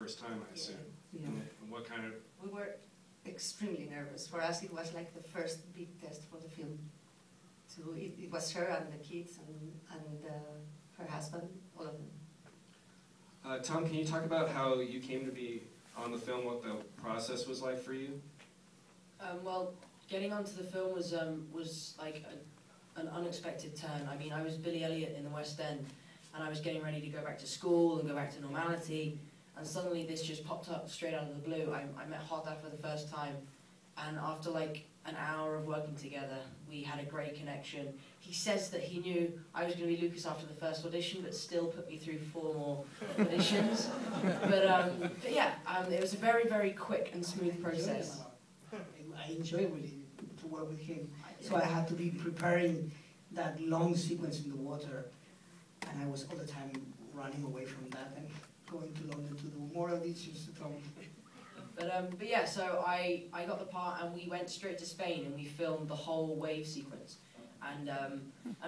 first time, I assume. Yeah. And what kind of... We were extremely nervous. For us, it was like the first big test for the film. So it was her and the kids and her husband, all of them. Tom, can you talk about how you came to be on the film, what the process was like for you? Well, getting onto the film was like an unexpected turn. I mean, I was Billy Elliot in the West End, and I was getting ready to go back to school and go back to normality, and suddenly this just popped up straight out of the blue. I met Hoda for the first time, and after like an hour of working together, we had a great connection. He says that he knew I was going to be Lucas after the first audition, but still put me through 4 more auditions. But yeah, it was a very, very quick and smooth process. I enjoy really to work with him. So I had to be preparing that long sequence in the water, and I was all the time running away from that and going to London to do more auditions to Tom. But yeah, so I got the part, and we went straight to Spain, and we filmed the whole wave sequence. And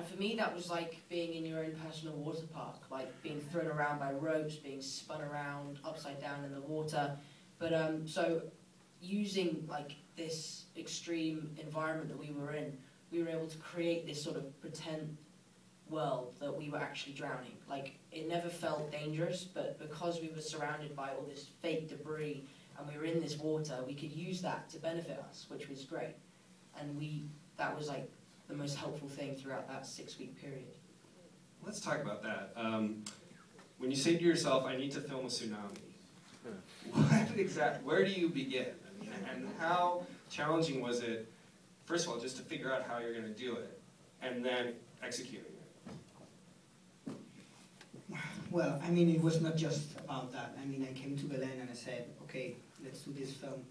for me, that was like being in your own personal water park, like being thrown around by ropes, being spun around upside down in the water. But so using like this extreme environment that we were in, we were able to create this sort of pretend world that we were actually drowning. Like, it never felt dangerous, but because we were surrounded by all this fake debris and we were in this water, we could use that to benefit us, which was great. And that was like the most helpful thing throughout that 6-week period. Let's talk about that. When you say to yourself, I need to film a tsunami, where do you begin? I mean, and how challenging was it, first of all, just to figure out how you're going to do it, and then executing it? Well, I mean, it was not just about that. I mean, I came to Belen and I said, okay, let's do this film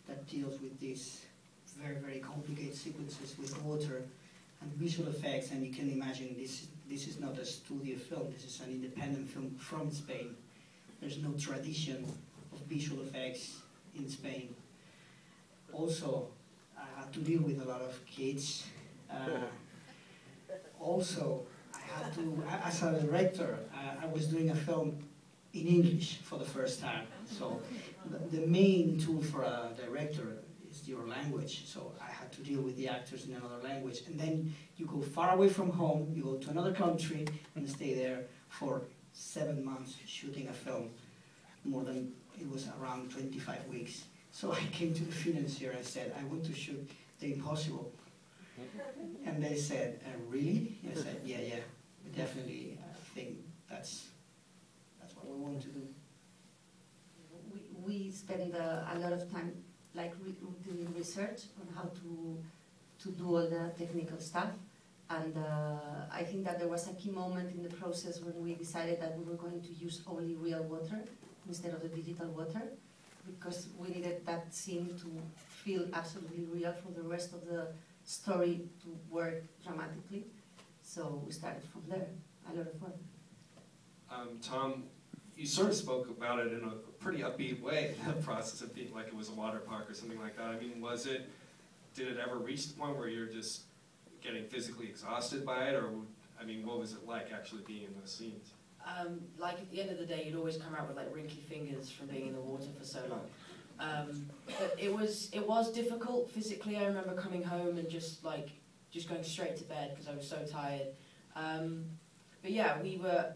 that deals with these very, very complicated sequences with water and visual effects, and you can imagine this is not a studio film, this is an independent film from Spain. There's no tradition of visual effects in Spain. Also, I had to deal with a lot of kids. Also, I had to, as a director, I was doing a film in English for the first time. So the main tool for a director is your language. So I had to deal with the actors in another language. And then you go far away from home, you go to another country and stay there for 7 months shooting a film. It was around 25 weeks. So I came to the financier and said, I want to shoot The Impossible. And they said, really? And I said, yeah, we definitely think that's what we want to do. We spend a lot of time doing research on how to do all the technical stuff. And I think that there was a key moment in the process when we decided that we were going to use only real water instead of the digital water, because we needed that scene to feel absolutely real for the rest of the story to work dramatically. So we started from there, a lot of work. Tom, you sort of spoke about it in a pretty upbeat way, the process of being like it was a water park or something like that. I mean, did it ever reach the point where you're just getting physically exhausted by it, or, I mean, what was it like actually being in those scenes? Like at the end of the day, you'd always come out with like wrinkly fingers from being in the water for so long. But it was difficult physically. I remember coming home and just going straight to bed because I was so tired. But yeah,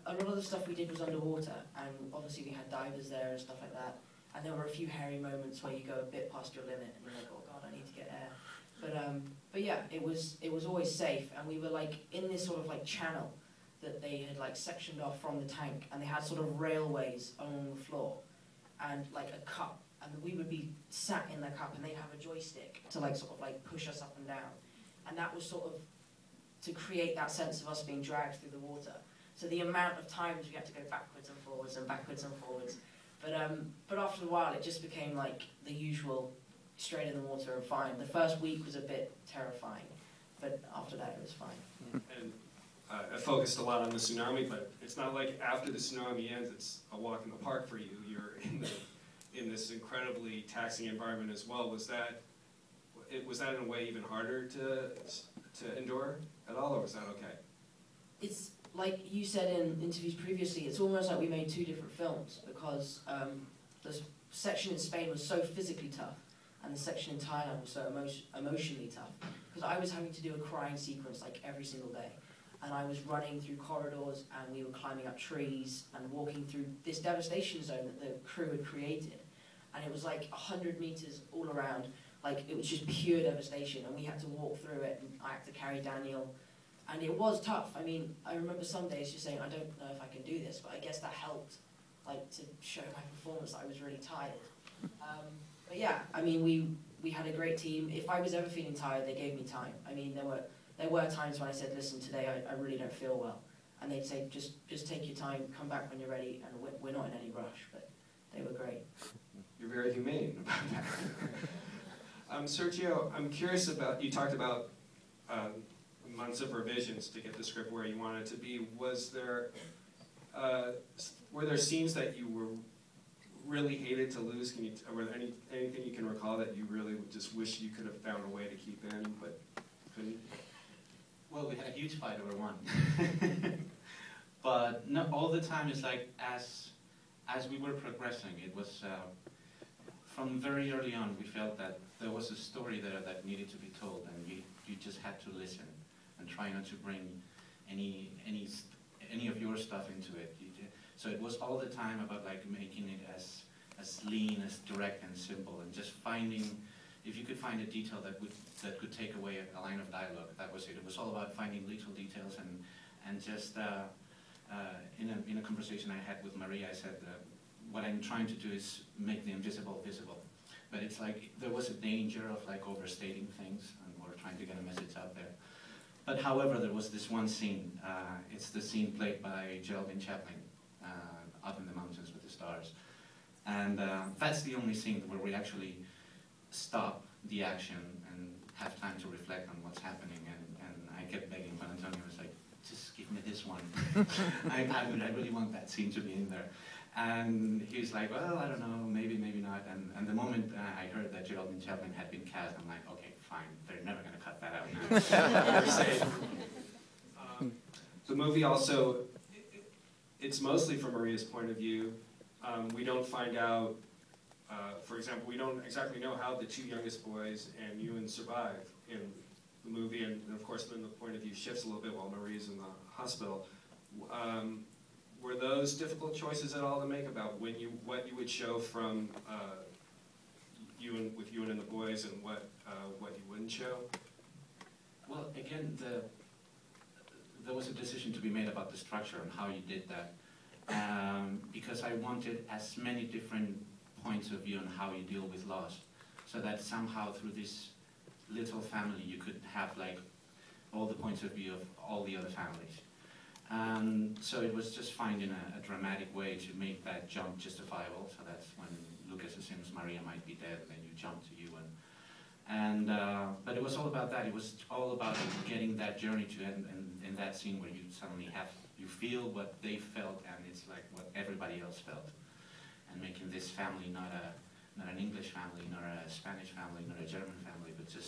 a lot of the stuff we did was underwater, and obviously we had divers there and stuff like that. And there were a few hairy moments where you go a bit past your limit and you're like, oh God, I need to get air. But yeah, it was always safe, and we were like in this sort of like channel that they had like sectioned off from the tank, and they had sort of railways along the floor and like a cup, and we would be sat in the cup and they'd have a joystick to like sort of like push us up and down, and that was sort of to create that sense of us being dragged through the water. So the amount of times we had to go backwards and forwards and backwards and forwards, but after a while it just became like the usual, straight in the water and fine. The first week was a bit terrifying, but after that it was fine. And I focused a lot on the tsunami, but it's not like after the tsunami ends, it's a walk in the park for you. You're in this incredibly taxing environment as well. Was that in a way even harder to endure at all, or was that okay? It's like you said in interviews previously, it's almost like we made 2 different films, because the section in Spain was so physically tough, and the section in Thailand was so emotionally tough, because I was having to do a crying sequence like every single day. And I was running through corridors, and we were climbing up trees and walking through this devastation zone that the crew had created. And it was like 100 meters all around, like it was just pure devastation, and we had to walk through it, and I had to carry Daniel. And it was tough. I mean, I remember some days just saying, I don't know if I can do this, but I guess that helped, like, to show my performance that I was really tired. But yeah, I mean, we had a great team. If I was ever feeling tired, they gave me time. I mean, there were times when I said, listen, today I really don't feel well. And they'd say, just take your time, come back when you're ready, and we're not in any rush, but they were great. You're very humane about that. Sergio, I'm curious about, you talked about months of revisions to get the script where you wanted it to be. Were there scenes that you were really hated to lose? Were there anything you can recall that you really just wish you could have found a way to keep in, but couldn't? Well, we had a huge fight over one. But no, all the time it's like, as we were progressing, it was, from very early on, we felt that there was a story there that needed to be told, and you just had to listen and try not to bring any of your stuff into it. So it was all the time about like making it as lean, as direct and simple, and just finding, if you could find a detail that could take away a line of dialogue, that was it. It was all about finding little details, and just in a conversation I had with Maria, I said what I'm trying to do is make the invisible visible. But it's like there was a danger of like overstating things, and we're trying to get a message out there. But however, there was this one scene. It's the scene played by Geraldine Chaplin, Up in the Mountains with the Stars. And that's the only scene where we actually stop the action and have time to reflect on what's happening. And I kept begging Juan Antonio, was like, just give me this one. I really want that scene to be in there. And he's like, well, I don't know, maybe, maybe not. And the moment I heard that Geraldine Chaplin had been cast, I'm like, okay, fine, they're never going to cut that out now. The movie also, it's mostly from Maria's point of view. We don't find out, for example, we don't exactly know how the two youngest boys and Ewan survive in the movie, and of course then the point of view shifts a little bit while Maria's in the hospital. Were those difficult choices at all to make about what you would show from with Ewan and the boys, and what you wouldn't show? Well, again, there was a decision to be made about the structure and how you did that, because I wanted as many different points of view on how you deal with loss, so that somehow through this little family you could have like all the points of view of all the other families. So it was just finding a dramatic way to make that jump justifiable. So that's when Lucas assumes Maria might be dead, and then you jump to Ewan. But it was all about that. It was all about getting that journey to end, and in that scene where you suddenly you feel what they felt, and it's like what everybody else felt, and making this family not an English family, not a Spanish family, not a German family, but just